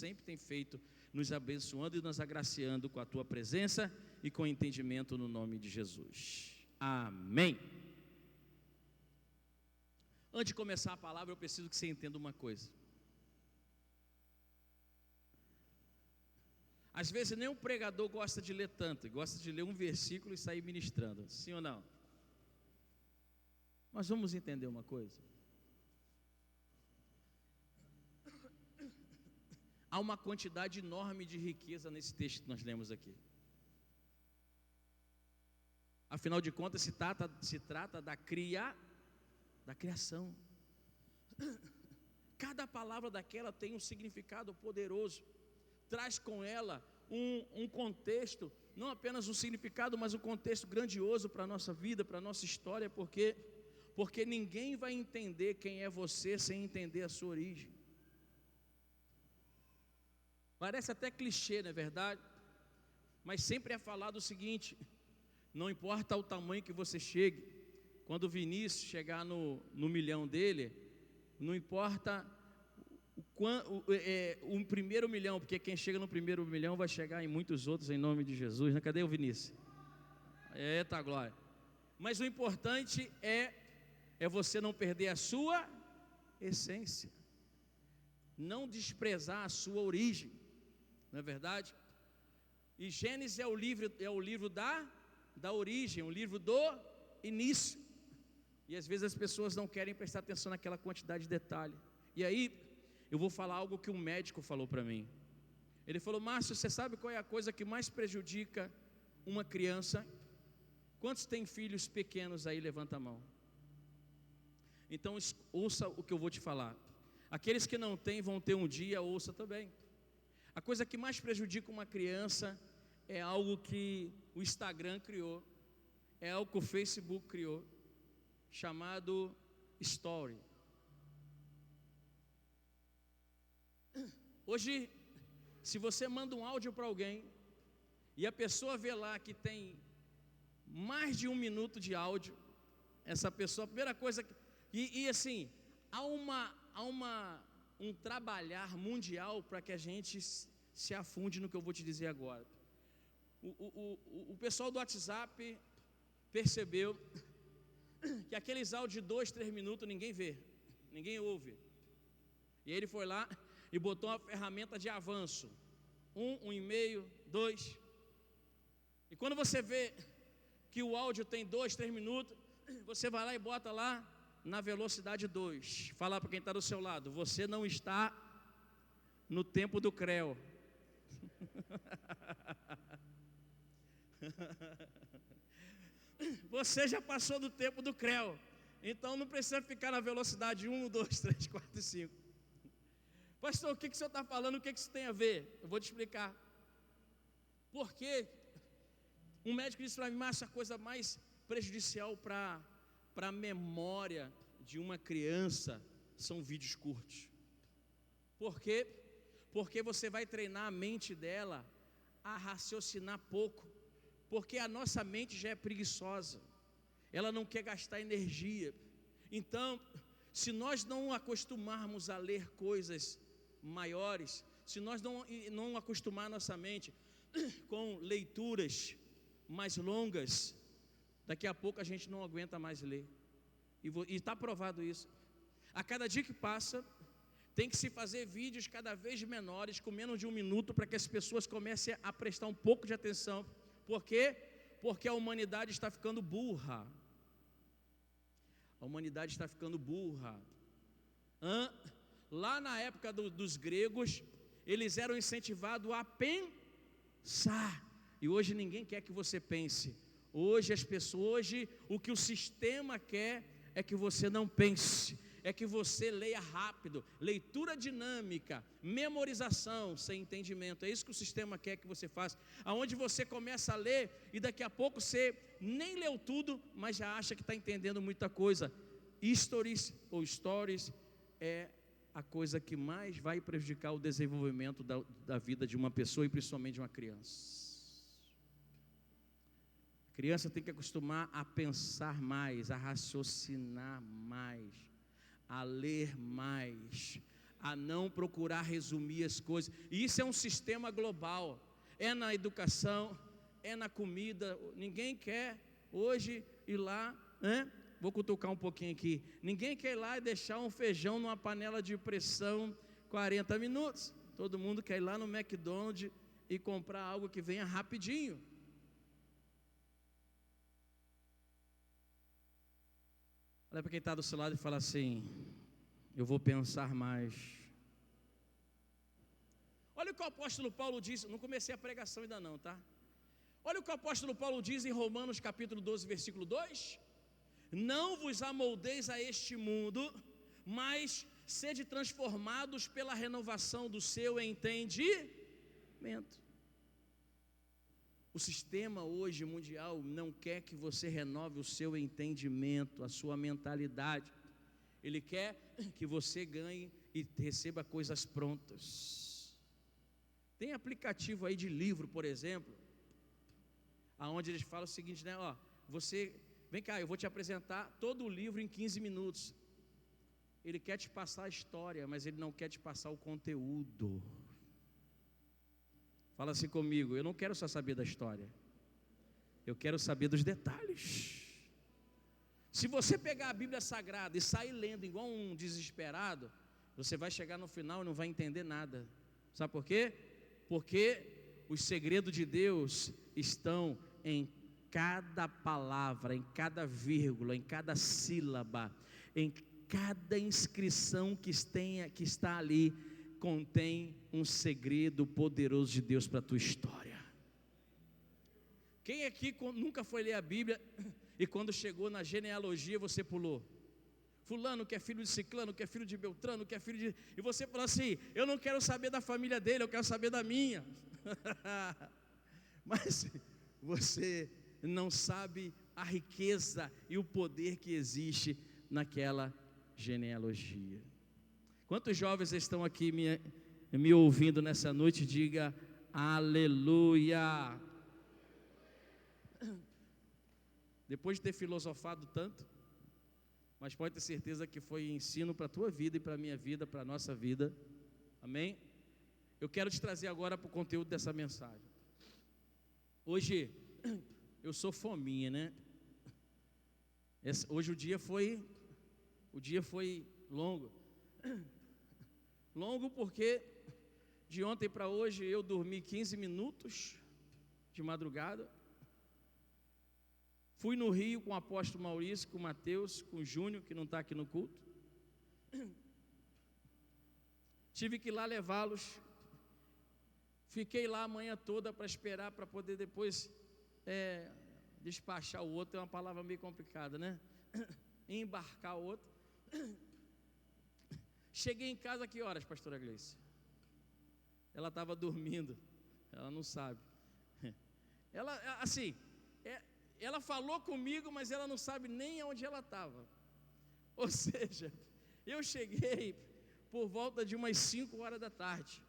sempre tem feito, nos abençoando e nos agraciando com a tua presença e com entendimento no nome de Jesus. Amém. Antes de começar a palavra, eu preciso que você entenda uma coisa. Às vezes nem um pregador gosta de ler tanto, gosta de ler um versículo e sair ministrando, sim ou não? Mas vamos entender uma coisa. Há uma quantidade enorme de riqueza nesse texto que nós lemos aqui. Afinal de contas, se trata da criação. Cada palavra daquela tem um significado poderoso. Traz com ela um contexto, não apenas um significado, mas um contexto grandioso para a nossa vida, para a nossa história, porque ninguém vai entender quem é você sem entender a sua origem. Parece até clichê, não é verdade? Mas sempre é falado o seguinte: não importa o tamanho que você chegue, quando o Vinícius chegar no milhão dele, não importa o primeiro milhão, porque quem chega no primeiro milhão vai chegar em muitos outros em nome de Jesus, né? Cadê o Vinícius? Eita glória! Mas o importante é você não perder a sua essência, não desprezar a sua origem, não é verdade? E Gênesis é o livro da origem, o livro do início. E às vezes as pessoas não querem prestar atenção naquela quantidade de detalhe. E aí eu vou falar algo que um médico falou para mim. Ele falou: Márcio, você sabe qual é a coisa que mais prejudica uma criança? Quantos têm filhos pequenos aí? Levanta a mão. Então ouça o que eu vou te falar. Aqueles que não têm vão ter um dia, ouça também. A coisa que mais prejudica uma criança é algo que o Instagram criou, é algo que o Facebook criou, chamado Story. Hoje, se você manda um áudio para alguém e a pessoa vê lá que tem mais de 1 minuto de áudio, essa pessoa, a primeira coisa assim, há um trabalhar mundial para que a gente se afunde no que eu vou te dizer agora. O pessoal do WhatsApp percebeu que aqueles áudios de 2, 3 minutos ninguém vê, ninguém ouve. E ele foi lá e botou uma ferramenta de avanço, 1,5, 2. E quando você vê que o áudio tem 2, 3 minutos, você vai lá e bota lá na velocidade 2. Fala para quem está do seu lado: você não está no tempo do creu. Você já passou do tempo do creu. Então não precisa ficar na velocidade 1, 2, 3, 4 e 5. Pastor, o que o senhor está falando? O que isso tem a ver? Eu vou te explicar. Porque um médico disse para mim: mas a coisa mais prejudicial para a memória de uma criança são vídeos curtos. Por quê? Porque você vai treinar a mente dela a raciocinar pouco. Porque a nossa mente já é preguiçosa, ela não quer gastar energia. Então, se nós não acostumarmos a ler coisas maiores, se nós não acostumar a nossa mente com leituras mais longas, daqui a pouco a gente não aguenta mais ler. E está provado isso. A cada dia que passa, tem que se fazer vídeos cada vez menores, com menos de 1 minuto, para que as pessoas comecem a prestar um pouco de atenção. Por quê? Porque a humanidade está ficando burra. A humanidade está ficando burra. Lá na época dos gregos, eles eram incentivados a pensar. E hoje ninguém quer que você pense. Hoje o que o sistema quer é que você não pense. É que você leia rápido, leitura dinâmica, memorização sem entendimento. É isso que o sistema quer que você faça. Aonde você começa a ler e daqui a pouco você nem leu tudo, mas já acha que está entendendo muita coisa. Stories é a coisa que mais vai prejudicar o desenvolvimento da vida de uma pessoa e principalmente de uma criança. A criança tem que acostumar a pensar mais, a raciocinar mais, a ler mais, a não procurar resumir as coisas. E isso é um sistema global. É na educação, é na comida. Ninguém quer hoje ir lá, né? Vou cutucar um pouquinho aqui. Ninguém quer ir lá e deixar um feijão numa panela de pressão 40 minutos. Todo mundo quer ir lá no McDonald's e comprar algo que venha rapidinho. Olha para quem está do seu lado e fala assim: eu vou pensar mais. Olha o que o apóstolo Paulo diz. Não comecei a pregação ainda não, tá? Olha o que o apóstolo Paulo diz em Romanos capítulo 12, versículo 2: não vos amoldeis a este mundo, mas sede transformados pela renovação do seu entendimento. O sistema hoje mundial não quer que você renove o seu entendimento, a sua mentalidade. Ele quer que você ganhe e receba coisas prontas. Tem aplicativo aí de livro, por exemplo, aonde eles falam o seguinte, né? Ó, você, vem cá, eu vou te apresentar todo o livro em 15 minutos. Ele quer te passar a história, mas ele não quer te passar o conteúdo. Fala assim comigo: eu não quero só saber da história, eu quero saber dos detalhes. Se você pegar a Bíblia Sagrada e sair lendo igual um desesperado, você vai chegar no final e não vai entender nada. Sabe por quê? Porque os segredos de Deus estão em cada palavra, em cada vírgula, em cada sílaba, em cada inscrição que está ali, contém um segredo poderoso de Deus para a tua história. Quem aqui nunca foi ler a Bíblia e quando chegou na genealogia você pulou? Fulano que é filho de Ciclano, que é filho de Beltrano, que é filho de... E você falou assim: eu não quero saber da família dele, eu quero saber da minha. Mas você não sabe a riqueza e o poder que existe naquela genealogia. Quantos jovens estão aqui me ouvindo nessa noite? Diga aleluia. Depois de ter filosofado tanto, mas pode ter certeza que foi ensino para a tua vida e para a minha vida, para a nossa vida, amém? Eu quero te trazer agora para o conteúdo dessa mensagem. Hoje, eu sou fominha, né? Hoje o dia foi longo. Longo porque de ontem para hoje eu dormi 15 minutos de madrugada. Fui no Rio com o apóstolo Maurício, com o Mateus, com o Júnior, que não está aqui no culto. Tive que ir lá levá-los. Fiquei lá a manhã toda para esperar, para poder depois despachar o outro. É uma palavra meio complicada, né? Embarcar o outro. Cheguei em casa a que horas, pastora Gleice? Ela estava dormindo. Ela não sabe. Ela, assim, ela falou comigo, mas ela não sabe nem onde ela estava. Ou seja, eu cheguei por volta de umas 5 horas da tarde.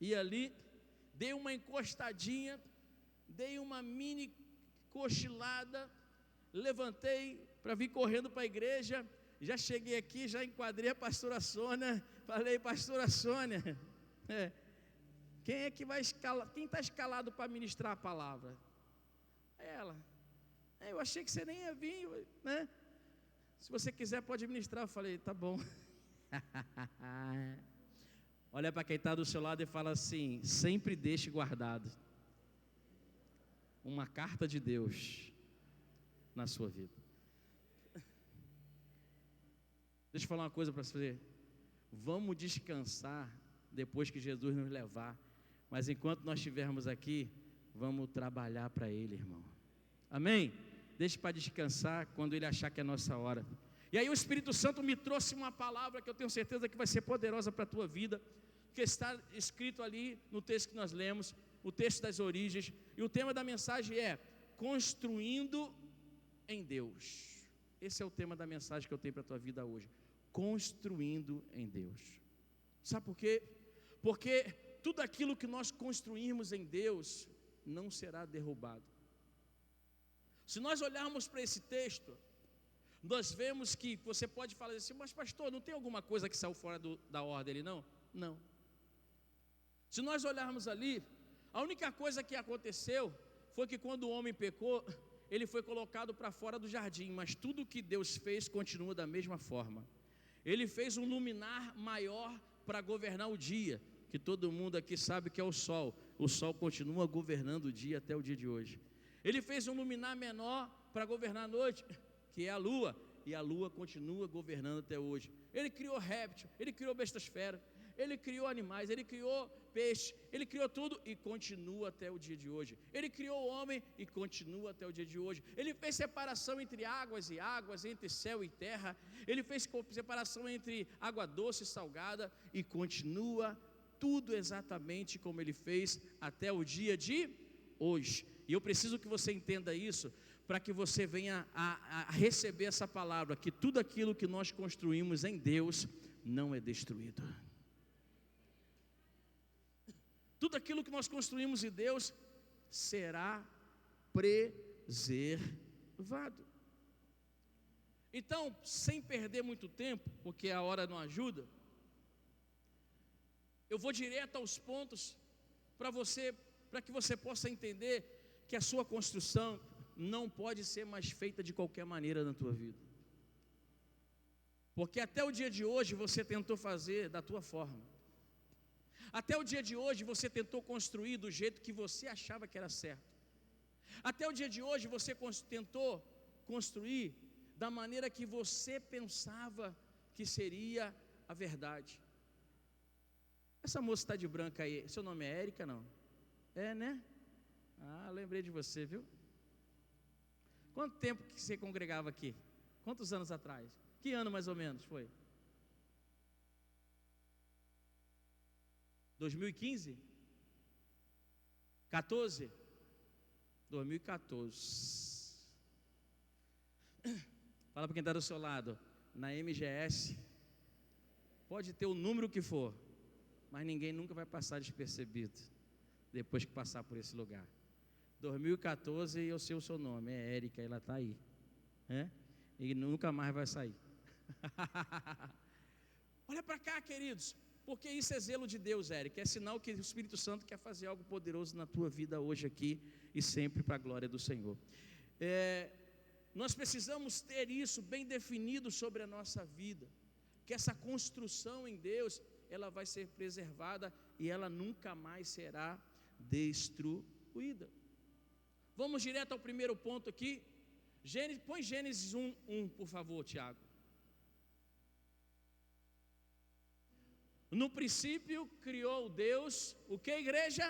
E ali, dei uma encostadinha, dei uma mini cochilada, levantei para vir correndo para a igreja. Já cheguei aqui, já enquadrei a pastora Sônia. Falei: pastora Sônia, quem é que vai escalar? Quem está escalado para ministrar a palavra? Ela: eu achei que você nem ia vir, né? Se você quiser pode ministrar. Eu falei: tá bom. Olha para quem está do seu lado e fala assim: sempre deixe guardado uma carta de Deus na sua vida. Deixa eu falar uma coisa para você. Vamos descansar depois que Jesus nos levar. Mas enquanto nós estivermos aqui, vamos trabalhar para Ele, irmão. Amém? Deixa para descansar quando Ele achar que é a nossa hora. E aí o Espírito Santo me trouxe uma palavra que eu tenho certeza que vai ser poderosa para a tua vida, que está escrito ali no texto que nós lemos, o texto das origens. E o tema da mensagem é construindo em Deus. Esse é o tema da mensagem que eu tenho para a tua vida hoje. Construindo em Deus. Sabe por quê? Porque tudo aquilo que nós construirmos em Deus não será derrubado. Se nós olharmos para esse texto, nós vemos que você pode falar assim, mas pastor, não tem alguma coisa que saiu fora da ordem ali, não? Não. Se nós olharmos ali, a única coisa que aconteceu foi que quando o homem pecou, ele foi colocado para fora do jardim, mas tudo que Deus fez continua da mesma forma. Ele fez um luminar maior para governar o dia, que todo mundo aqui sabe que é o sol continua governando o dia até o dia de hoje. Ele fez um luminar menor para governar a noite, que é a lua, e a lua continua governando até hoje. Ele criou réptil, ele criou bestas feras, ele criou animais, ele criou peixe, ele criou tudo e continua até o dia de hoje. Ele criou o homem e continua até o dia de hoje. Ele fez separação entre águas e águas, entre céu e terra. Ele fez separação entre água doce e salgada e continua tudo exatamente como ele fez até o dia de hoje. E eu preciso que você entenda isso, para que você venha a receber essa palavra, que tudo aquilo que nós construímos em Deus não é destruído. Tudo aquilo que nós construímos em Deus será preservado. Então, sem perder muito tempo, porque a hora não ajuda, eu vou direto aos pontos para que você possa entender que a sua construção não pode ser mais feita de qualquer maneira na tua vida. Porque até o dia de hoje você tentou fazer da tua forma. Até o dia de hoje você tentou construir do jeito que você achava que era certo. Até o dia de hoje você tentou construir da maneira que você pensava que seria a verdade. Essa moça está de branca aí, seu nome é Érica, não? É, né? Ah, lembrei de você, viu? Quanto tempo que você congregava aqui? Quantos anos atrás? Que ano mais ou menos foi? 2015? 14? 2014. Fala para quem está do seu lado. Na MGS, pode ter o número que for, mas ninguém nunca vai passar despercebido depois que passar por esse lugar. 2014 eu sei o seu nome, é Érica, ela está aí, e nunca mais vai sair. Olha para cá, queridos, porque isso é zelo de Deus, Érica, é sinal que o Espírito Santo quer fazer algo poderoso na tua vida hoje aqui e sempre para a glória do Senhor. Nós precisamos ter isso bem definido sobre a nossa vida, que essa construção em Deus, ela vai ser preservada e ela nunca mais será destruída. Vamos direto ao primeiro ponto aqui. Põe Gênesis 1, por favor, Tiago. No princípio criou Deus, o que, igreja?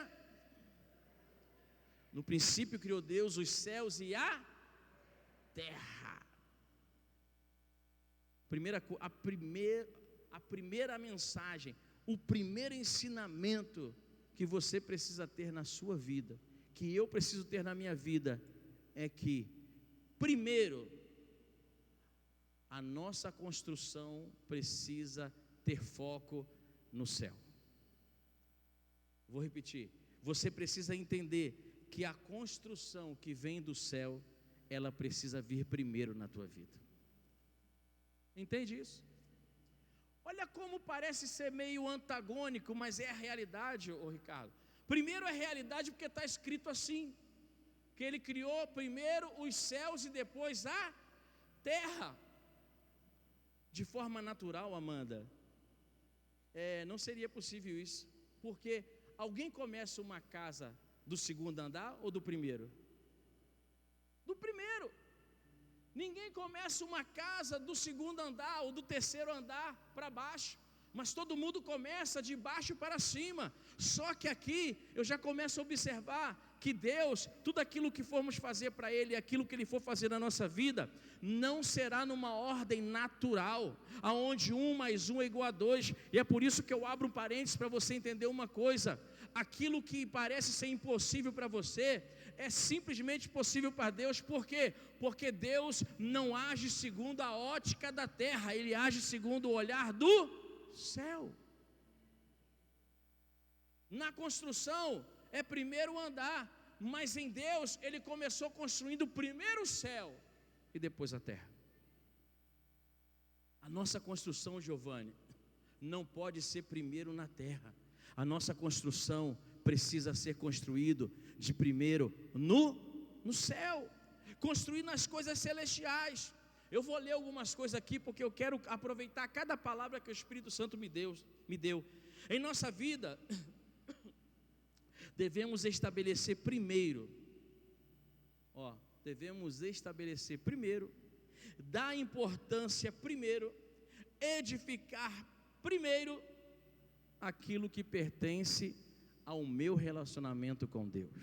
No princípio criou Deus os céus e a terra. A primeira mensagem, o primeiro ensinamento que você precisa ter na sua vida, que eu preciso ter na minha vida, é que, primeiro, a nossa construção precisa ter foco no céu. Vou repetir, você precisa entender que a construção que vem do céu, ela precisa vir primeiro na tua vida. Entende isso? Olha como parece ser meio antagônico, mas é a realidade, Ricardo. Primeiro é realidade porque está escrito assim, que ele criou primeiro os céus e depois a terra. De forma natural, Amanda, não seria possível isso, porque alguém começa uma casa do segundo andar ou do primeiro? Do primeiro. Ninguém começa uma casa do segundo andar ou do terceiro andar para baixo, mas todo mundo começa de baixo para cima. Só que aqui eu já começo a observar que Deus, tudo aquilo que formos fazer para Ele, aquilo que Ele for fazer na nossa vida, não será numa ordem natural, aonde 1 mais 1 é igual a 2, e é por isso que eu abro um parênteses para você entender uma coisa: aquilo que parece ser impossível para você, é simplesmente possível para Deus. Por quê? Porque Deus não age segundo a ótica da terra, Ele age segundo o olhar do céu. Na construção é primeiro andar, mas em Deus Ele começou construindo primeiro o céu e depois a terra. A nossa construção, Giovanni, não pode ser primeiro na terra. A nossa construção precisa ser construído de primeiro no céu, construir nas coisas celestiais. Eu vou ler algumas coisas aqui porque eu quero aproveitar cada palavra que o Espírito Santo me deu. Em nossa vida, devemos estabelecer primeiro, dar importância primeiro, edificar primeiro aquilo que pertence ao meu relacionamento com Deus.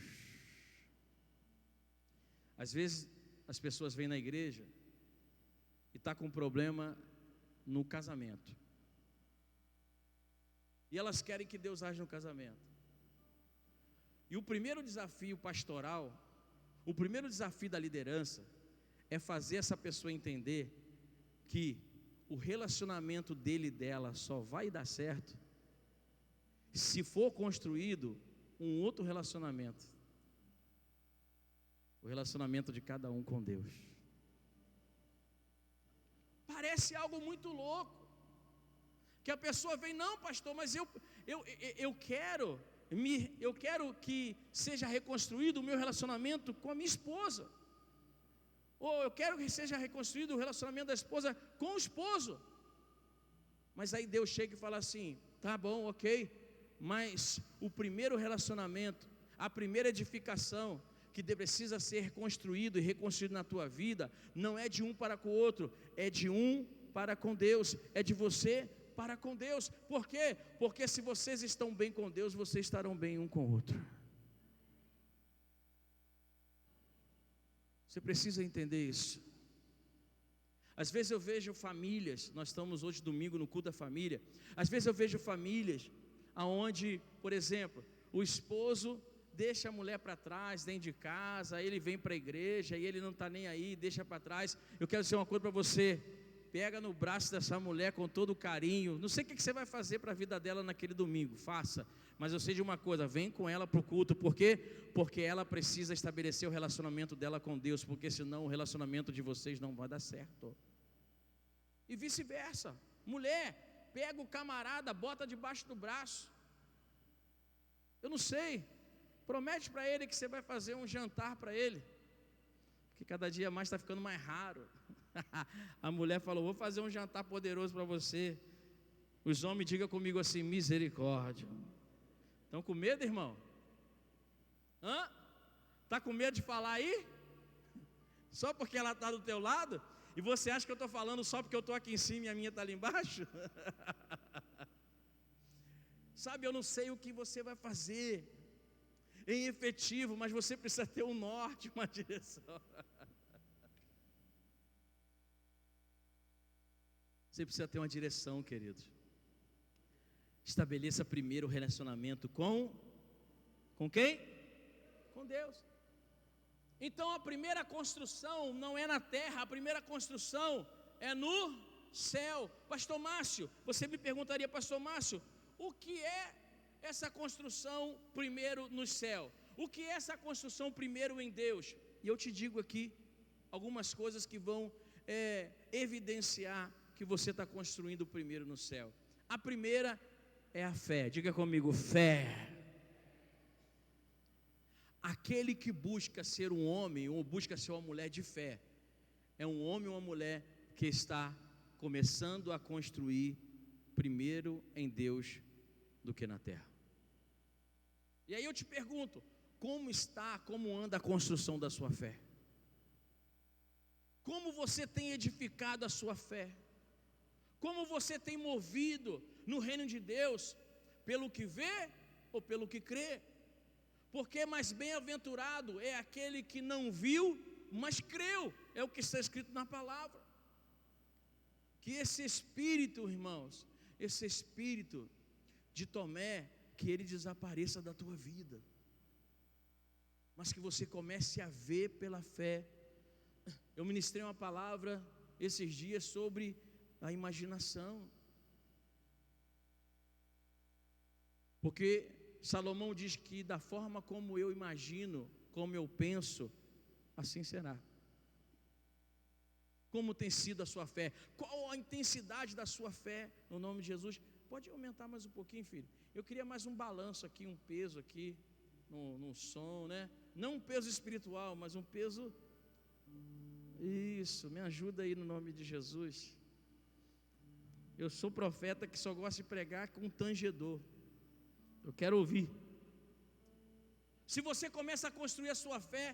Às vezes as pessoas vêm na igreja e estão com problema no casamento, e elas querem que Deus age no casamento. E o primeiro desafio pastoral, o primeiro desafio da liderança é fazer essa pessoa entender que o relacionamento dele e dela só vai dar certo se for construído um outro relacionamento, o relacionamento de cada um com Deus. Parece algo muito louco, que a pessoa vem, não pastor, mas eu quero que seja reconstruído o meu relacionamento com a minha esposa, ou eu quero que seja reconstruído o relacionamento da esposa com o esposo. Mas aí Deus chega e fala assim, tá bom, ok, mas o primeiro relacionamento, a primeira edificação que precisa ser construído e reconstruído na tua vida, não é de um para com o outro, é de um para com Deus, é de você para com Deus. Por quê? Porque se vocês estão bem com Deus, vocês estarão bem um com o outro. Você precisa entender isso. Às vezes eu vejo famílias, nós estamos hoje domingo no culto da família, às vezes eu vejo famílias aonde, por exemplo, o esposo deixa a mulher para trás, dentro de casa, aí ele vem para a igreja e ele não está nem aí, deixa para trás. Eu quero dizer uma coisa para você, pega no braço dessa mulher com todo carinho, não sei o que você vai fazer para a vida dela naquele domingo, faça, mas eu sei de uma coisa, vem com ela para o culto. Por quê? Porque ela precisa estabelecer o relacionamento dela com Deus, porque senão o relacionamento de vocês não vai dar certo. E vice-versa, mulher, pega o camarada, bota debaixo do braço, eu não sei, promete para ele que você vai fazer um jantar para ele, porque cada dia mais está ficando mais raro. A mulher falou, vou fazer um jantar poderoso para você. Os homens digam comigo assim, misericórdia. Estão com medo, irmão? Está com medo de falar aí? Só porque ela está do teu lado? E você acha que eu estou falando só porque eu estou aqui em cima e a minha está ali embaixo? Sabe, eu não sei o que você vai fazer em efetivo, mas você precisa ter um norte, uma direção. Você precisa ter uma direção, queridos. Estabeleça primeiro o relacionamento com quem? Com Deus. Então a primeira construção não é na terra, a primeira construção é no céu. Pastor Márcio, você me perguntaria, pastor Márcio, o que é essa construção primeiro no céu? O que é essa construção primeiro em Deus? E eu te digo aqui algumas coisas que vão evidenciar que você está construindo primeiro no céu. A primeira é a fé. Diga comigo, fé. Aquele que busca ser um homem ou busca ser uma mulher de fé, é um homem ou uma mulher que está começando a construir primeiro em Deus do que na terra. E aí eu te pergunto, como anda a construção da sua fé? Como você tem edificado a sua fé? Como você tem movido no reino de Deus, pelo que vê ou pelo que crê? Porque mais bem-aventurado é aquele que não viu, mas creu, é o que está escrito na palavra. Que esse espírito, irmãos, esse espírito de Tomé, que ele desapareça da tua vida, mas que você comece a ver pela fé. Eu ministrei uma palavra esses dias sobre a imaginação, porque Salomão diz que da forma como eu imagino, como eu penso, assim será. Como tem sido a sua fé? Qual a intensidade da sua fé no nome de Jesus? Pode aumentar mais um pouquinho, filho? Eu queria mais um balanço aqui, um peso aqui no som, né? Não um peso espiritual, mas um peso. Isso, me ajuda aí no nome de Jesus. Eu sou profeta que só gosta de pregar com tangedor. Eu quero ouvir. Se você começa a construir a sua fé,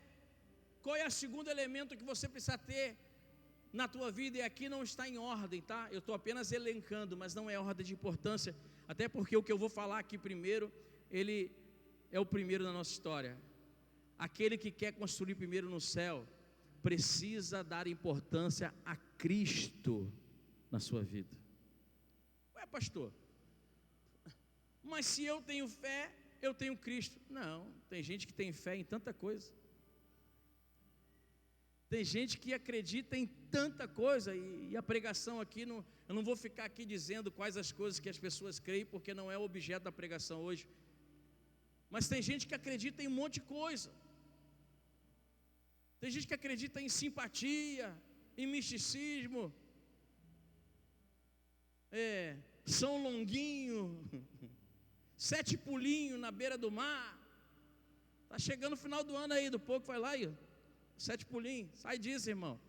qual é o segundo elemento que você precisa ter na tua vida? E aqui não está em ordem, tá? Eu estou apenas elencando, mas não é ordem de importância. Até porque o que eu vou falar aqui primeiro, ele é o primeiro na nossa história. Aquele que quer construir primeiro no céu, precisa dar importância a Cristo na sua vida. Ué, pastor, mas se eu tenho fé, eu tenho Cristo. Não, tem gente que tem fé em tanta coisa. Tem gente que acredita em tanta coisa, e a pregação aqui, eu não vou ficar aqui dizendo quais as coisas que as pessoas creem, porque não é o objeto da pregação hoje. Mas tem gente que acredita em um monte de coisa. Tem gente que acredita em simpatia, em misticismo, São Longuinho, 7 pulinhos na beira do mar. Está chegando o final do ano aí, do pouco vai lá aí, 7 pulinhos, sai disso, irmão.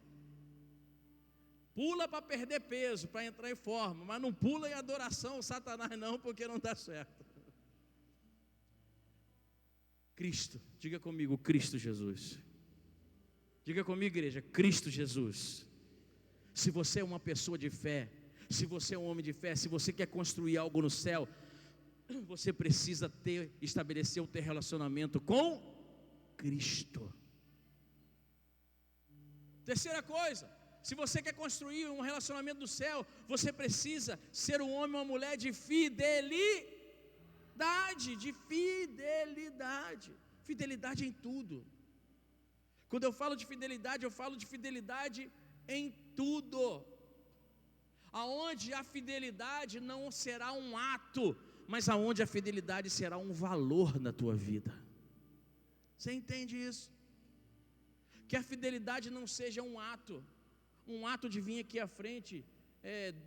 Pula para perder peso, para entrar em forma, mas não pula em adoração ao Satanás não, porque não dá certo. Cristo, diga comigo, Cristo Jesus. Diga comigo, igreja, Cristo Jesus. Se você é uma pessoa de fé, se você é um homem de fé, se você quer construir algo no céu, você precisa estabelecer o teu relacionamento com Cristo. Terceira coisa, se você quer construir um relacionamento no céu, você precisa ser um homem ou uma mulher de fidelidade, fidelidade em tudo. Quando eu falo de fidelidade, eu falo de fidelidade em tudo. Aonde a fidelidade não será um ato, mas aonde a fidelidade será um valor na tua vida. Você entende isso? Que a fidelidade não seja um ato de vir aqui à frente,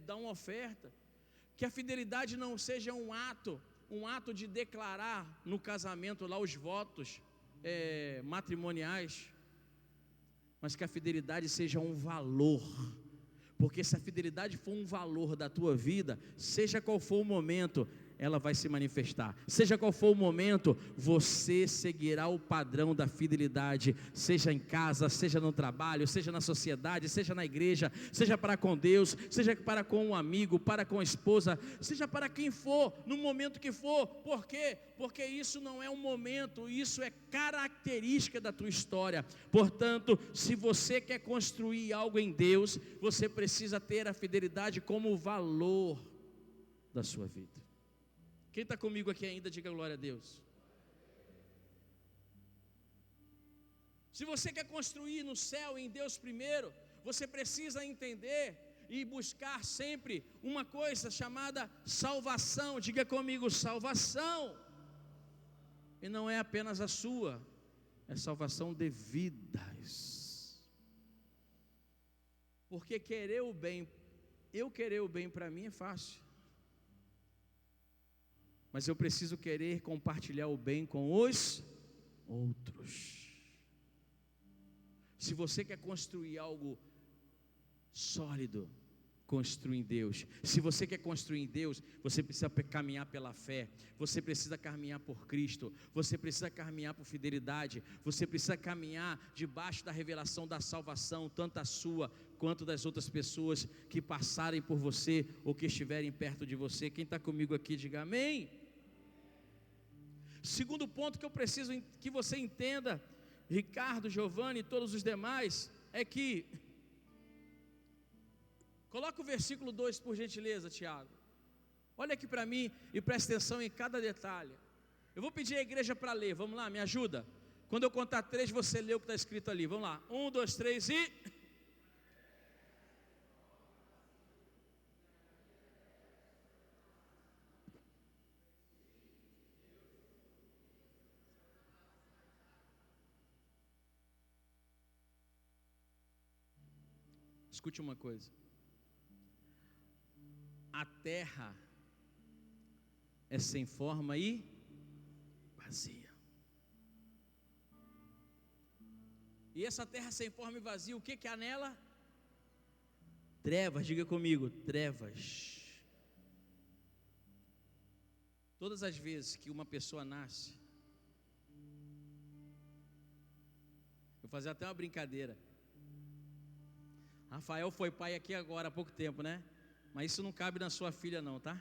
dar uma oferta. Que a fidelidade não seja um ato de declarar no casamento lá os votos matrimoniais, mas que a fidelidade seja um valor. Porque se a fidelidade for um valor da tua vida, seja qual for o momento, ela vai se manifestar. Seja qual for o momento, você seguirá o padrão da fidelidade, seja em casa, seja no trabalho, seja na sociedade, seja na igreja, seja para com Deus, seja para com um amigo, para com a esposa, seja para quem for, no momento que for. Por quê? Porque isso não é um momento, isso é característica da tua história. Portanto, se você quer construir algo em Deus, você precisa ter a fidelidade como valor da sua vida. Quem está comigo aqui ainda, diga glória a Deus. Se você quer construir no céu, em Deus primeiro, você precisa entender e buscar sempre uma coisa chamada salvação. Diga comigo, salvação. E não é apenas a sua, é salvação de vidas. Porque querer o bem, eu querer o bem para mim é fácil. Mas eu preciso querer compartilhar o bem com os outros. Se você quer construir algo sólido, construir em Deus. Se você quer construir em Deus, você precisa caminhar pela fé. Você precisa caminhar por Cristo. Você precisa caminhar por fidelidade. Você precisa caminhar debaixo da revelação da salvação, tanto a sua quanto das outras pessoas que passarem por você ou que estiverem perto de você. Quem está comigo aqui, diga amém. Segundo ponto que eu preciso que você entenda, Ricardo, Giovanni e todos os demais, é que, coloca o versículo 2 por gentileza, Tiago. Olha aqui para mim e presta atenção em cada detalhe. Eu vou pedir à igreja para ler, vamos lá, me ajuda. Quando eu contar 3, você lê o que está escrito ali, vamos lá. 1, 2, 3 e... Escute uma coisa. A terra é sem forma e vazia. E essa terra sem forma e vazia, o que há nela? Trevas, diga comigo, trevas. Todas as vezes que uma pessoa nasce, eu vou fazer até uma brincadeira. Rafael foi pai aqui agora, há pouco tempo, né? Mas isso não cabe na sua filha não, tá?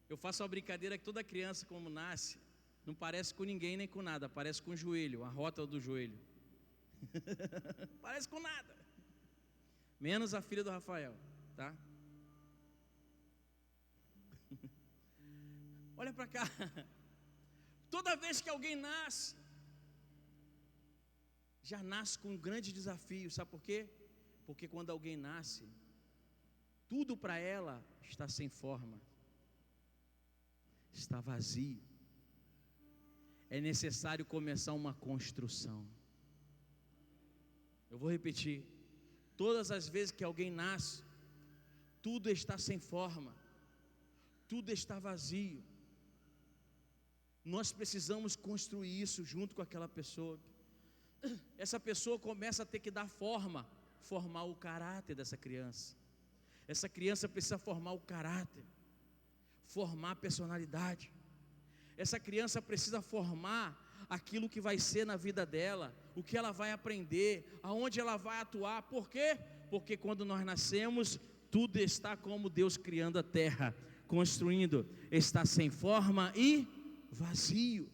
Eu faço uma brincadeira que toda criança como nasce, não parece com ninguém nem com nada, parece com o joelho, a rótula do joelho. Parece com nada. Menos a filha do Rafael, tá? Olha para cá. Toda vez que alguém nasce, já nasce com um grande desafio, sabe por quê? Porque quando alguém nasce, tudo para ela está sem forma, está vazio. É necessário começar uma construção. Eu vou repetir. Todas as vezes que alguém nasce, tudo está sem forma, tudo está vazio. Nós precisamos construir isso junto com aquela pessoa. Essa pessoa começa a ter que dar forma, formar o caráter dessa criança. Essa criança precisa formar o caráter, formar a personalidade. Essa criança precisa formar aquilo que vai ser na vida dela, o que ela vai aprender, aonde ela vai atuar. Por quê? Porque quando nós nascemos, tudo está como Deus criando a terra, construindo, está sem forma e vazio.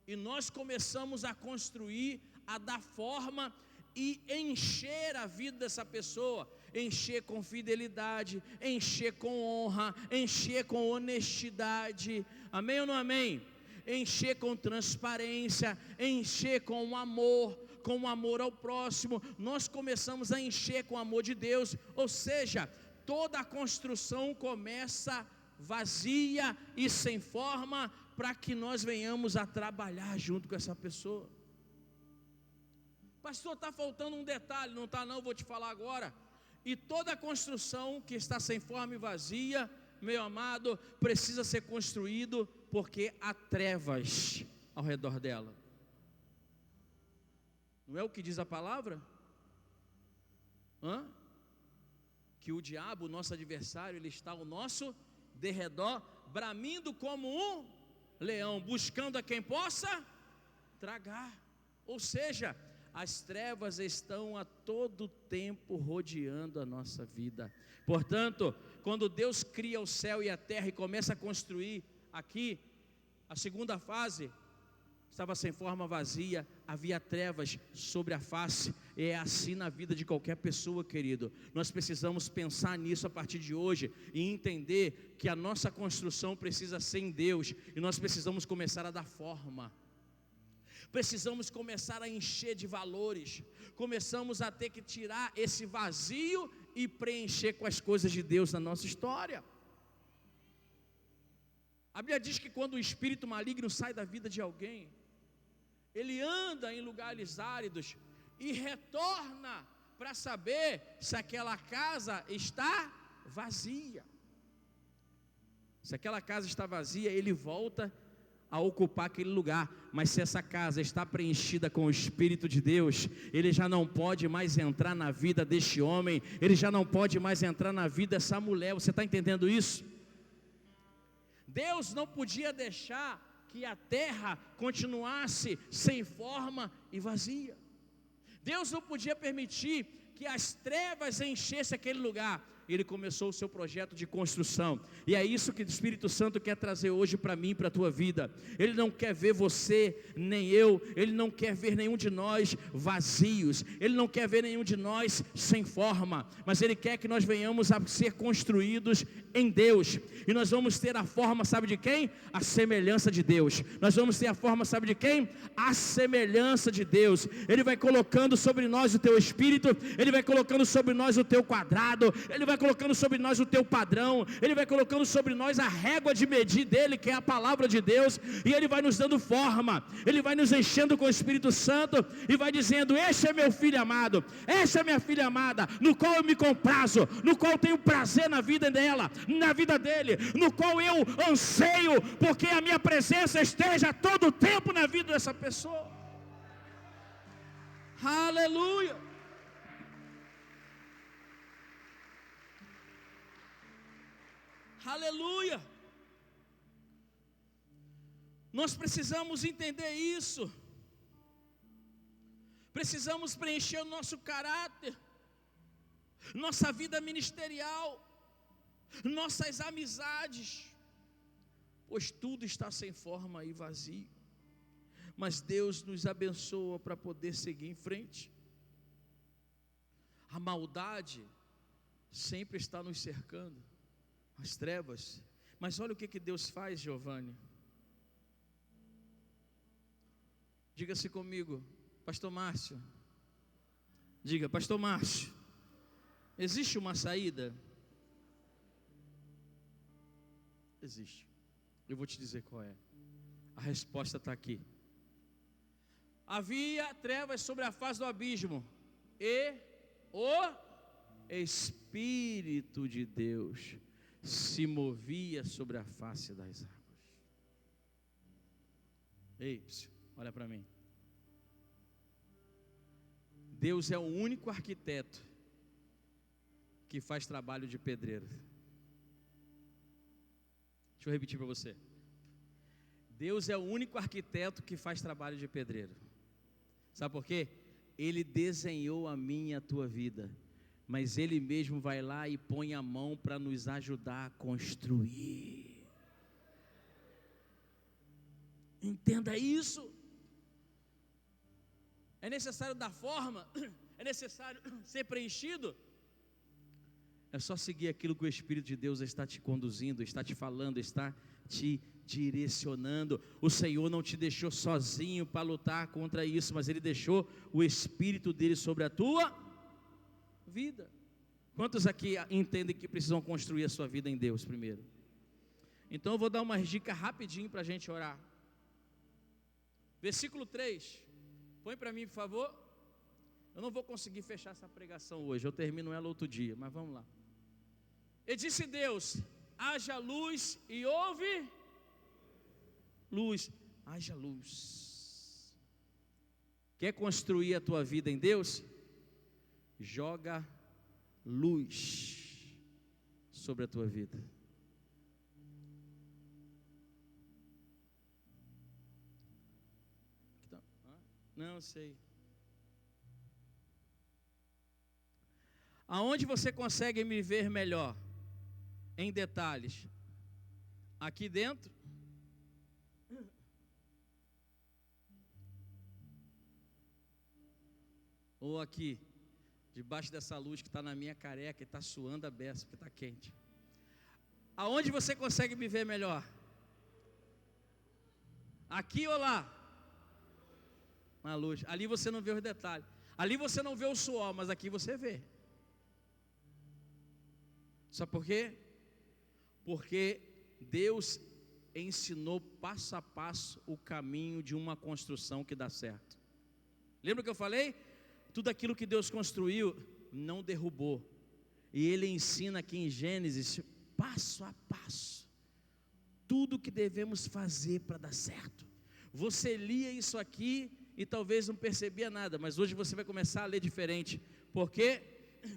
E nós começamos a construir, a dar forma e encher a vida dessa pessoa, encher com fidelidade, encher com honra, encher com honestidade, amém ou não amém? Encher com transparência, encher com amor ao próximo. Nós começamos a encher com o amor de Deus, ou seja, toda a construção começa vazia e sem forma, para que nós venhamos a trabalhar junto com essa pessoa. Pastor, está faltando um detalhe. Não está não, vou te falar agora. E toda construção que está sem forma e vazia, meu amado, precisa ser construído, porque há trevas ao redor dela. Não é o que diz a palavra? Que o diabo, o nosso adversário, ele está ao nosso derredor, bramindo como um leão, buscando a quem possa tragar. Ou seja, as trevas estão a todo tempo rodeando a nossa vida. Portanto, quando Deus cria o céu e a terra e começa a construir aqui, a segunda fase estava sem forma, vazia, havia trevas sobre a face. É assim na vida de qualquer pessoa, querido. Nós precisamos pensar nisso a partir de hoje e entender que a nossa construção precisa ser em Deus, e nós precisamos começar a dar forma. Precisamos começar a encher de valores. Começamos a ter que tirar esse vazio e preencher com as coisas de Deus na nossa história. A Bíblia diz que quando o espírito maligno sai da vida de alguém, ele anda em lugares áridos e retorna para saber se aquela casa está vazia. Se aquela casa está vazia, ele volta a ocupar aquele lugar. Mas se essa casa está preenchida com o Espírito de Deus, ele já não pode mais entrar na vida deste homem, ele já não pode mais entrar na vida dessa mulher. Você está entendendo isso? Deus não podia deixar que a terra continuasse sem forma e vazia. Deus não podia permitir que as trevas enchessem aquele lugar. Ele começou o seu projeto de construção, e é isso que o Espírito Santo quer trazer hoje para mim e para a tua vida. Ele não quer ver você, nem eu, ele não quer ver nenhum de nós vazios, ele não quer ver nenhum de nós sem forma, mas ele quer que nós venhamos a ser construídos em Deus, e nós vamos ter a forma, sabe de quem? A semelhança de Deus. Nós vamos ter a forma, sabe de quem? A semelhança de Deus. Ele vai colocando sobre nós o teu espírito, Ele vai colocando sobre nós o teu quadrado, Ele vai colocando sobre nós o teu padrão, Ele vai colocando sobre nós a régua de medir dEle, que é a palavra de Deus, e Ele vai nos dando forma, Ele vai nos enchendo com o Espírito Santo, e vai dizendo: este é meu filho amado, esta é minha filha amada, no qual eu me comprazo, no qual eu tenho prazer na vida dela, na vida dele, no qual eu anseio, porque a minha presença esteja todo o tempo na vida dessa pessoa. Aleluia. Aleluia. Nós precisamos entender isso. Precisamos preencher o nosso caráter, nossa vida ministerial, nossas amizades, pois tudo está sem forma e vazio, mas Deus nos abençoa para poder seguir em frente. A maldade sempre está nos cercando, as trevas, mas olha o que Deus faz, Giovanni. Diga-se comigo, Pastor Márcio. Diga, Pastor Márcio, existe uma saída? Existe. Eu vou te dizer qual é. A resposta está aqui. Havia trevas sobre a face do abismo, e o Espírito de Deus se movia sobre a face das águas. Ei, olha para mim. Deus é o único arquiteto que faz trabalho de pedreiro. Deixa eu repetir para você. Deus é o único arquiteto que faz trabalho de pedreiro. Sabe por quê? Ele desenhou a minha e a tua vida, mas Ele mesmo vai lá e põe a mão para nos ajudar a construir. Entenda isso. É necessário dar forma, é necessário ser preenchido. É só seguir aquilo que o Espírito de Deus está te conduzindo, está te falando, está te direcionando. O Senhor não te deixou sozinho para lutar contra isso, mas Ele deixou o Espírito dEle sobre a tua vida. Quantos aqui entendem que precisam construir a sua vida em Deus primeiro? Então eu vou dar umas dicas rapidinho para a gente orar. Versículo 3. Põe para mim, por favor. Eu não vou conseguir fechar essa pregação hoje, eu termino ela outro dia, mas vamos lá. E disse Deus: haja luz, e houve luz. Haja luz. Quer construir a tua vida em Deus? Joga luz sobre a tua vida. Não sei. Aonde você consegue me ver melhor? Em detalhes. Aqui dentro? Ou aqui? Debaixo dessa luz que está na minha careca e está suando a beça, porque está quente. Aonde você consegue me ver melhor? Aqui ou lá? Na luz. Ali você não vê os detalhes. Ali você não vê o suor, mas aqui você vê. Sabe por quê? Porque Deus ensinou passo a passo o caminho de uma construção que dá certo. Lembra que eu falei? Tudo aquilo que Deus construiu não derrubou. E Ele ensina aqui em Gênesis, passo a passo, tudo que devemos fazer para dar certo. Você lia isso aqui e talvez não percebia nada, mas hoje você vai começar a ler diferente. Por quê?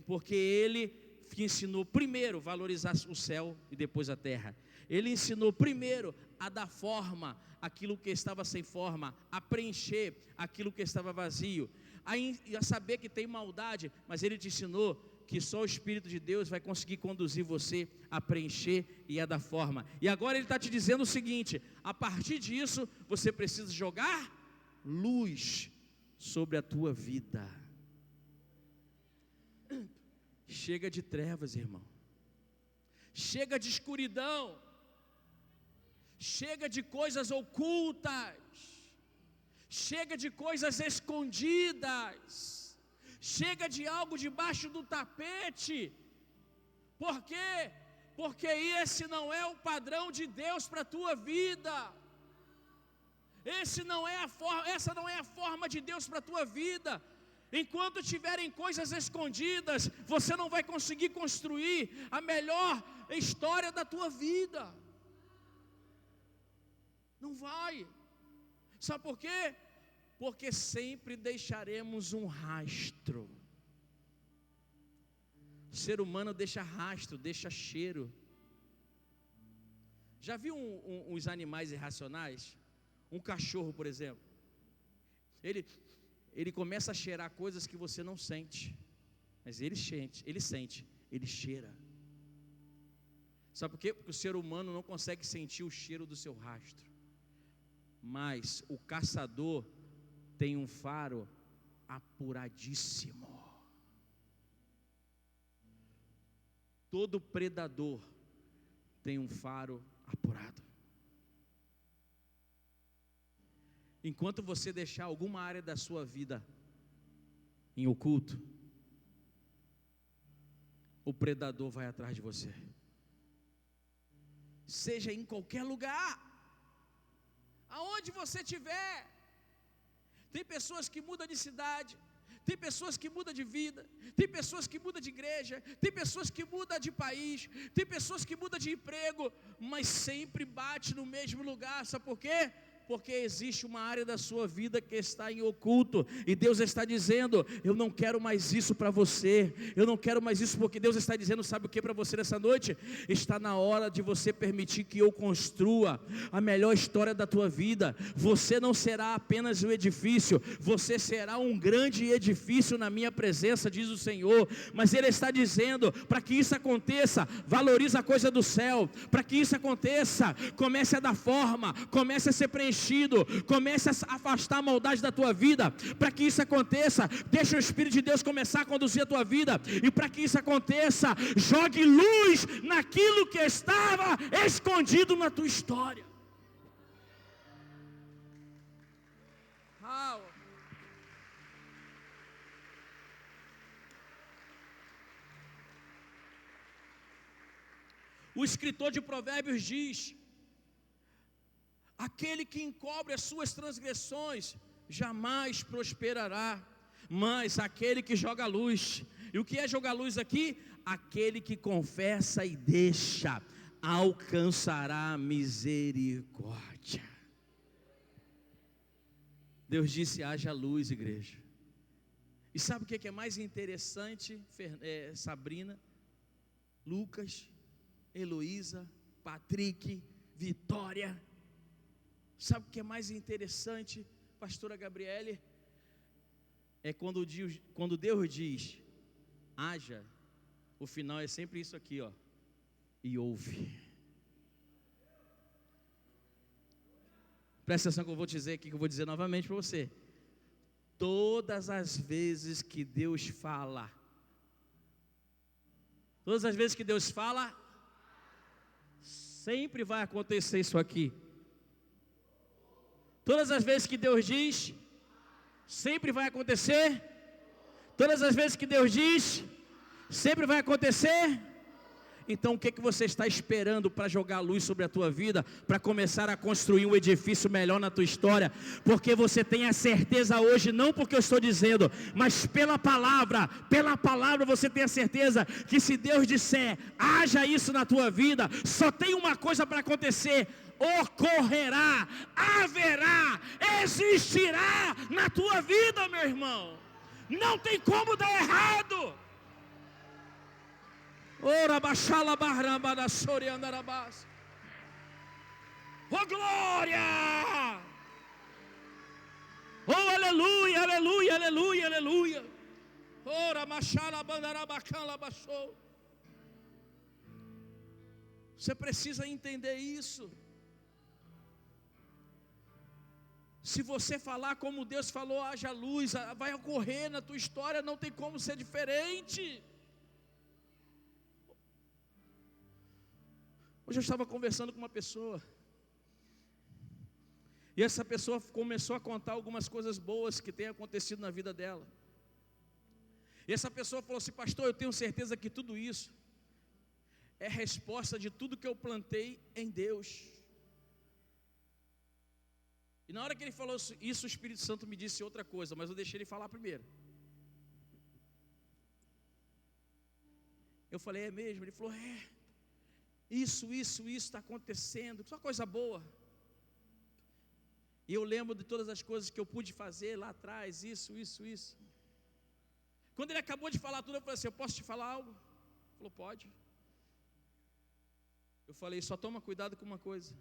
Porque Ele ensinou primeiro a valorizar o céu e depois a terra. Ele ensinou primeiro a dar forma àquilo que estava sem forma, a preencher aquilo que estava vazio, a saber que tem maldade, mas Ele te ensinou que só o Espírito de Deus vai conseguir conduzir você a preencher e a dar forma. E agora Ele está te dizendo o seguinte: a partir disso você precisa jogar luz sobre a tua vida. Chega de trevas, irmão. chega de escuridão, chega de coisas ocultas, chega de coisas escondidas, chega de algo debaixo do tapete. Por quê? Porque esse não é o padrão de Deus para a tua vida. Essa não é a forma de Deus para a tua vida. Enquanto tiverem coisas escondidas, você não vai conseguir construir a melhor história da tua vida. Não vai. Sabe por quê? Porque sempre deixaremos um rastro. O ser humano deixa rastro, deixa cheiro. Já viu uns animais irracionais? Um cachorro, por exemplo. Ele começa a cheirar coisas que você não sente, mas ele sente, ele cheira. Sabe por quê? Porque o ser humano não consegue sentir o cheiro do seu rastro. Mas o caçador tem um faro apuradíssimo. Todo predador tem um faro apurado. Enquanto você deixar alguma área da sua vida em oculto, o predador vai atrás de você. Seja em qualquer lugar, aonde você estiver. Tem pessoas que mudam de cidade, tem pessoas que mudam de vida, tem pessoas que mudam de igreja, tem pessoas que mudam de país, tem pessoas que mudam de emprego, mas sempre bate no mesmo lugar. Sabe por quê? Porque existe uma área da sua vida que está em oculto, e Deus está dizendo: eu não quero mais isso para você, eu não quero mais isso, porque Deus está dizendo, sabe o que para você nessa noite? Está na hora de você permitir que eu construa a melhor história da tua vida. Você não será apenas um edifício, você será um grande edifício na minha presença, diz o Senhor. Mas Ele está dizendo, para que isso aconteça, valorize a coisa do céu. Para que isso aconteça, comece a dar forma, comece a ser preenchido, comece a afastar a maldade da tua vida. Para que isso aconteça, deixa o Espírito de Deus começar a conduzir a tua vida. E para que isso aconteça, jogue luz naquilo que estava escondido na tua história. O escritor de Provérbios diz: aquele que encobre as suas transgressões jamais prosperará, mas aquele que joga luz. E o que é jogar luz aqui? Aquele que confessa e deixa, alcançará misericórdia. Deus disse: haja luz, igreja. E sabe o que é mais interessante, Sabrina, Lucas, Heloísa, Patrick, Vitória? Sabe o que é mais interessante, pastora Gabriele? É quando Deus diz: haja, o final é sempre isso aqui, ó, e ouve. Presta atenção que eu vou dizer aqui, que eu vou dizer novamente para você. Todas as vezes que Deus fala, sempre vai acontecer isso aqui. Todas as vezes que Deus diz, sempre vai acontecer. Todas as vezes que Deus diz, sempre vai acontecer. Então o que você está esperando para jogar luz sobre a tua vida, para começar a construir um edifício melhor na tua história? Porque você tem a certeza hoje, não porque eu estou dizendo, mas pela palavra você tem a certeza que se Deus disser, haja isso na tua vida, só tem uma coisa para acontecer: ocorrerá, haverá, existirá na tua vida, meu irmão. Não tem como dar errado. Ora baixala barramba da soriandarabás. Oh glória! Oh aleluia, aleluia, aleluia, aleluia. Ora machala bandarabacala baixou. Você precisa entender isso. Se você falar como Deus falou, haja luz, vai ocorrer na tua história, não tem como ser diferente. Hoje eu estava conversando com uma pessoa, e essa pessoa começou a contar algumas coisas boas que têm acontecido na vida dela. E essa pessoa falou assim: pastor, eu tenho certeza que tudo isso é resposta de tudo que eu plantei em Deus. E na hora que ele falou isso, o Espírito Santo me disse outra coisa, mas eu deixei ele falar primeiro. Eu falei: é mesmo? Ele falou: isso está acontecendo, só coisa boa. E eu lembro de todas as coisas que eu pude fazer lá atrás, isso. Quando ele acabou de falar tudo, eu falei assim: eu posso te falar algo? Ele falou: pode. Eu falei: só toma cuidado com uma coisa.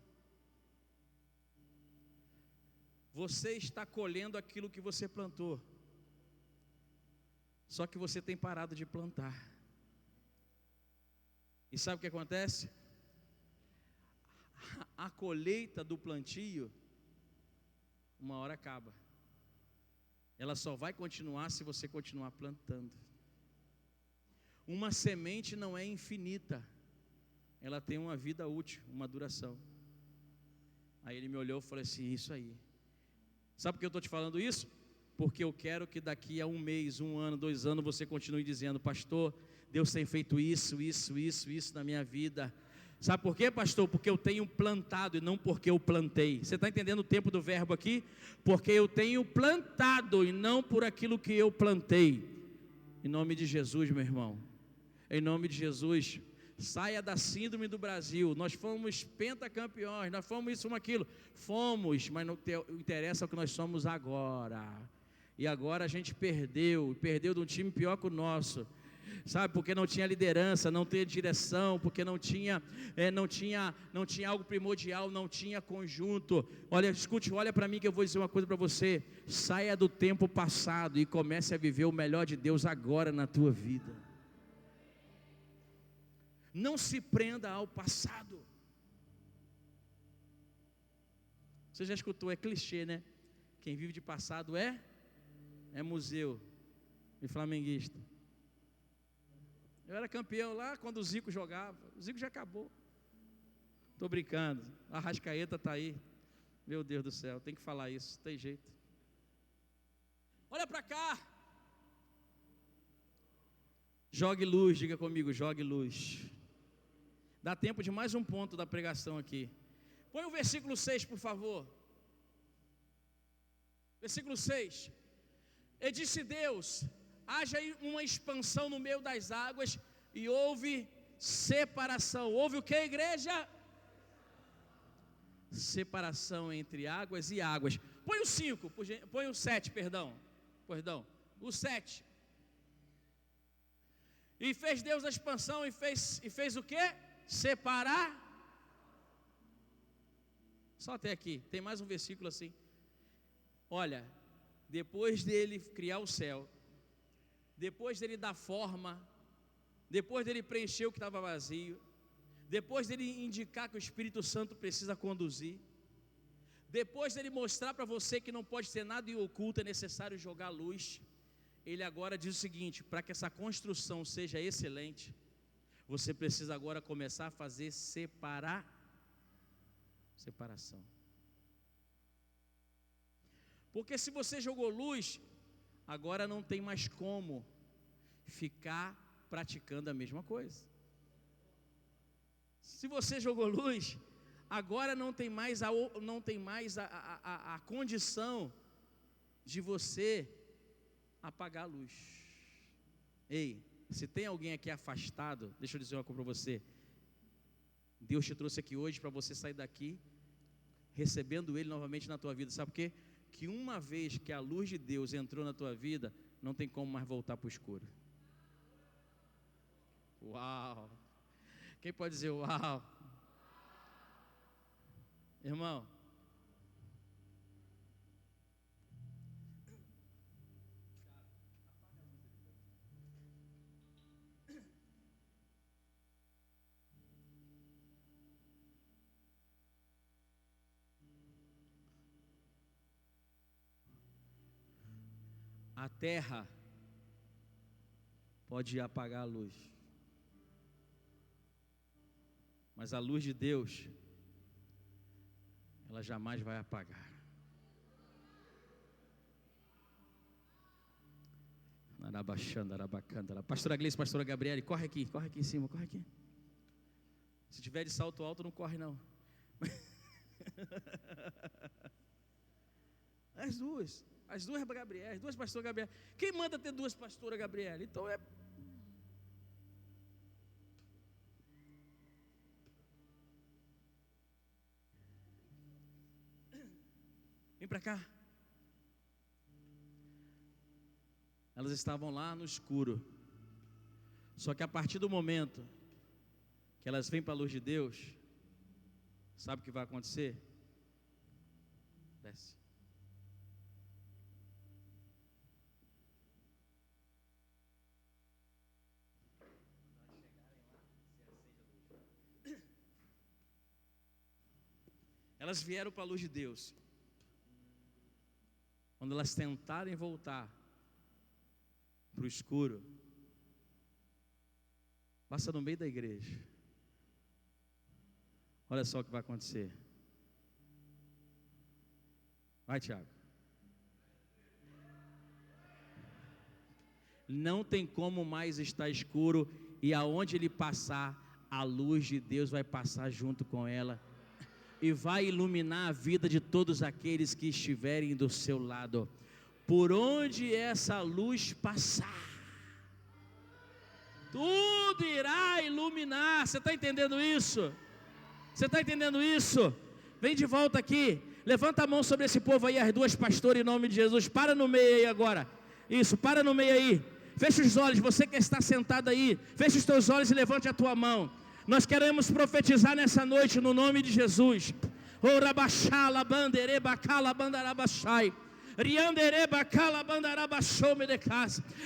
Você está colhendo aquilo que você plantou, só que você tem parado de plantar. E sabe o que acontece? A colheita do plantio, uma hora acaba. Ela só vai continuar se você continuar plantando. Uma semente não é infinita, ela tem uma vida útil, uma duração. Aí ele me olhou e falou assim: isso aí. Sabe por que eu estou te falando isso? Porque eu quero que daqui a 1 mês, 1 ano, 2 anos, você continue dizendo: pastor, Deus tem feito isso na minha vida. Sabe por quê, pastor? Porque eu tenho plantado e não porque eu plantei. Você está entendendo o tempo do verbo aqui? Porque eu tenho plantado e não por aquilo que eu plantei. Em nome de Jesus, meu irmão. Em nome de Jesus. Saia da síndrome do Brasil. Nós fomos pentacampeões, nós fomos isso, aquilo. Fomos, mas não interessa o que nós somos agora. E agora a gente perdeu de um time pior que o nosso. Sabe, porque não tinha liderança, não tinha direção, porque não tinha algo primordial, não tinha conjunto. Olha, escute, olha para mim que eu vou dizer uma coisa para você. Saia do tempo passado e comece a viver o melhor de Deus agora na tua vida. Não se prenda ao passado. Você já escutou, é clichê, né? Quem vive de passado é museu e flamenguista. Eu era campeão lá quando o Zico jogava. O Zico já acabou. Estou brincando. A Arrascaeta está aí. Meu Deus do céu, tem que falar isso, tem jeito. Olha para cá. Jogue luz, diga comigo, jogue luz. Dá tempo de mais um ponto da pregação aqui. Põe o versículo 6, por favor. Versículo 6. E disse Deus: haja uma expansão no meio das águas, e houve separação. Houve o que, igreja? Separação entre águas e águas. Põe o 5, põe o 7, perdão. O 7. E fez Deus a expansão e fez o que? Separar. Só até aqui, tem mais um versículo assim. Olha, depois dele criar o céu, depois dele dar forma, depois dele preencher o que estava vazio, depois dele indicar que o Espírito Santo precisa conduzir, depois dele mostrar para você que não pode ter nada em oculto, é necessário jogar luz, ele agora diz o seguinte: para que essa construção seja excelente, você precisa agora começar a fazer separação. Porque se você jogou luz, agora não tem mais como ficar praticando a mesma coisa. Se você jogou luz, agora não tem mais a condição de você apagar a luz. Ei, se tem alguém aqui afastado, deixa eu dizer uma coisa para você. Deus te trouxe aqui hoje para você sair daqui recebendo Ele novamente na tua vida. Sabe por quê? Que uma vez que a luz de Deus entrou na tua vida, não tem como mais voltar para o escuro. Uau! Quem pode dizer uau? Irmão, a terra pode apagar a luz, Mas a luz de Deus, ela jamais vai apagar. Pastora Gleice, pastora Gabriele, corre aqui em cima, corre aqui. Se tiver de salto alto, não corre não. As duas Gabriel, as duas pastoras Gabriel. Quem manda ter duas pastoras Gabriel? Então é. Vem para cá. Elas estavam lá no escuro. Só que a partir do momento que elas vêm para a luz de Deus, sabe o que vai acontecer? Desce. Elas vieram para a luz de Deus. Quando elas tentarem voltar para o escuro, passa no meio da igreja. Olha só o que vai acontecer. Vai, Tiago. Não tem como mais estar escuro, e aonde ele passar, a luz de Deus vai passar junto com ela e vai iluminar a vida de todos aqueles que estiverem do seu lado. Por onde essa luz passar, tudo irá iluminar. Você está entendendo isso? Você está entendendo isso? Vem de volta aqui, levanta a mão sobre esse povo aí, as duas pastoras, em nome de Jesus. Para no meio aí agora. Isso, para no meio aí. Fecha os olhos, você que está sentado aí, fecha os teus olhos e levante a tua mão. Nós queremos profetizar nessa noite no nome de Jesus.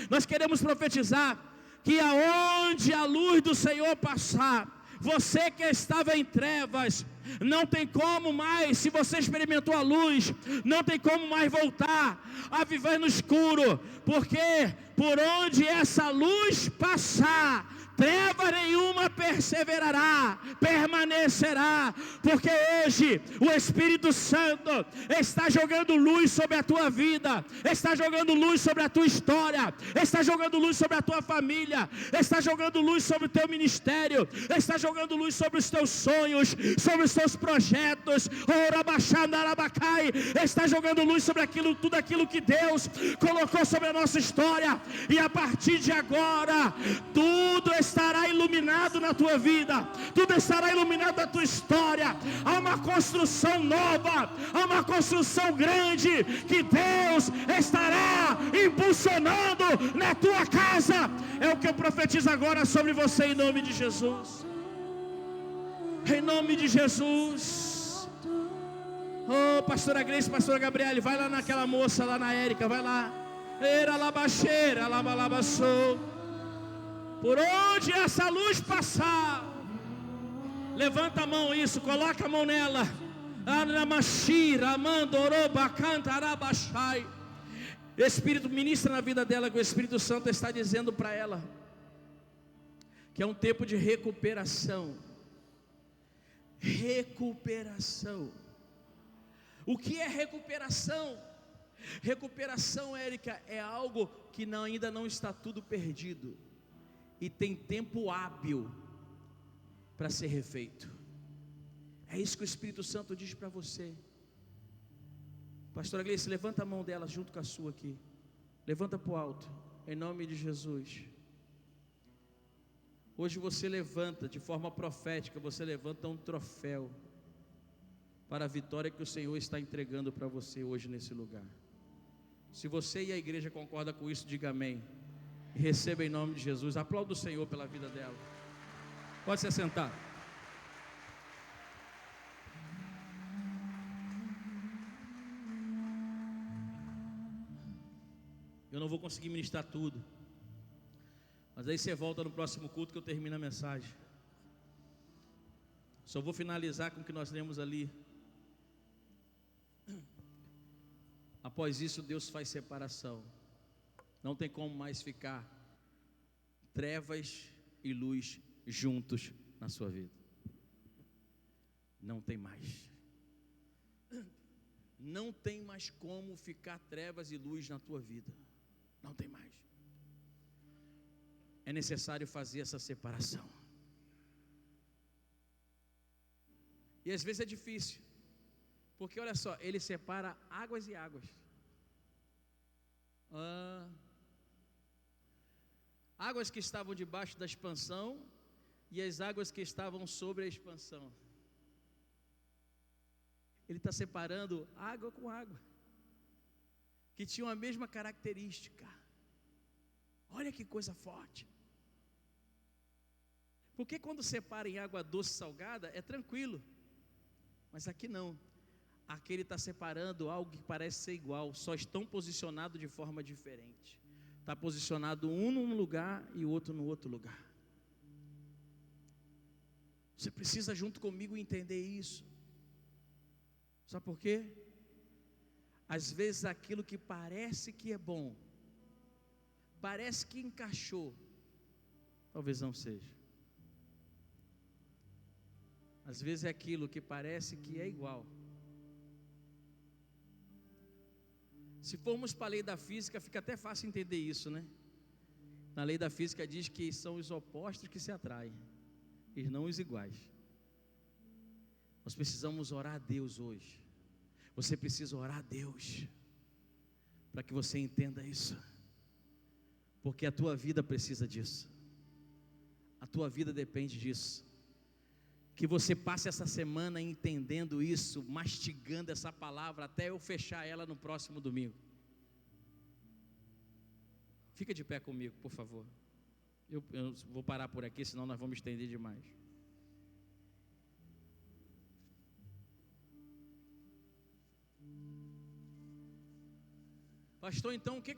Nós queremos profetizar que aonde a luz do Senhor passar, você que estava em trevas, não tem como mais, se você experimentou a luz, não tem como mais voltar a viver no escuro, porque por onde essa luz passar, treva nenhuma permanecerá, porque hoje o Espírito Santo está jogando luz sobre a tua vida, está jogando luz sobre a tua história, está jogando luz sobre a tua família, está jogando luz sobre o teu ministério, está jogando luz sobre os teus sonhos, sobre os teus projetos, está jogando luz sobre tudo aquilo que Deus colocou sobre a nossa história, e a partir de agora, tudo estará iluminado na tua vida, tudo estará iluminado na tua história. Há uma construção nova, há uma construção grande que Deus estará impulsionando na tua casa. É o que eu profetizo agora sobre você, em nome de Jesus. Em nome de Jesus. Oh, pastora Gleice, pastora Gabriele, vai lá naquela moça lá na Érica, vai lá. Era labaxeira, labalabaçou. Por onde essa luz passar, levanta a mão, isso, coloca a mão nela. Espírito, ministra na vida dela, que o Espírito Santo está dizendo para ela que é um tempo de recuperação. Recuperação. O que é recuperação? Recuperação, Érica, é algo que ainda não está tudo perdido, e tem tempo hábil para ser refeito. É isso que o Espírito Santo diz para você. Pastora Gleice, levanta a mão dela junto com a sua aqui. Levanta para o alto, em nome de Jesus. Hoje você levanta, de forma profética, você levanta um troféu para a vitória que o Senhor está entregando para você hoje nesse lugar. Se você e a igreja concordam com isso, diga amém. Receba em nome de Jesus. Aplauda o Senhor pela vida dela. Pode se assentar. Eu não vou conseguir ministrar tudo, mas aí você volta no próximo culto que eu termino a mensagem. Só vou finalizar com o que nós lemos ali. Após isso, Deus faz separação. Não tem como mais ficar trevas e luz juntos na sua vida. não tem mais. Não tem mais como ficar trevas e luz na tua vida. Não tem mais. É necessário fazer essa separação. E às vezes é difícil, porque olha só, ele separa águas e águas. Águas que estavam debaixo da expansão e as águas que estavam sobre a expansão. Ele está separando água com água, que tinham a mesma característica. Olha que coisa forte. Porque quando separa em água doce e salgada, é tranquilo. Mas aqui não. Aqui ele está separando algo que parece ser igual, só estão posicionados de forma diferente. Está posicionado um num lugar e o outro no outro lugar. Você precisa junto comigo entender isso. Sabe por quê? Às vezes aquilo que parece que é bom, parece que encaixou, talvez não seja. Às vezes é aquilo que parece que é igual. Se formos para a lei da física, fica até fácil entender isso, né? Na lei da física diz que são os opostos que se atraem, e não os iguais. Nós precisamos orar a Deus hoje. Você precisa orar a Deus, para que você entenda isso. Porque a tua vida precisa disso. A tua vida depende disso. Que você passe essa semana entendendo isso, mastigando essa palavra, até eu fechar ela no próximo domingo. Fica de pé comigo, por favor. Eu vou parar por aqui, senão nós vamos estender demais. Pastor, então o que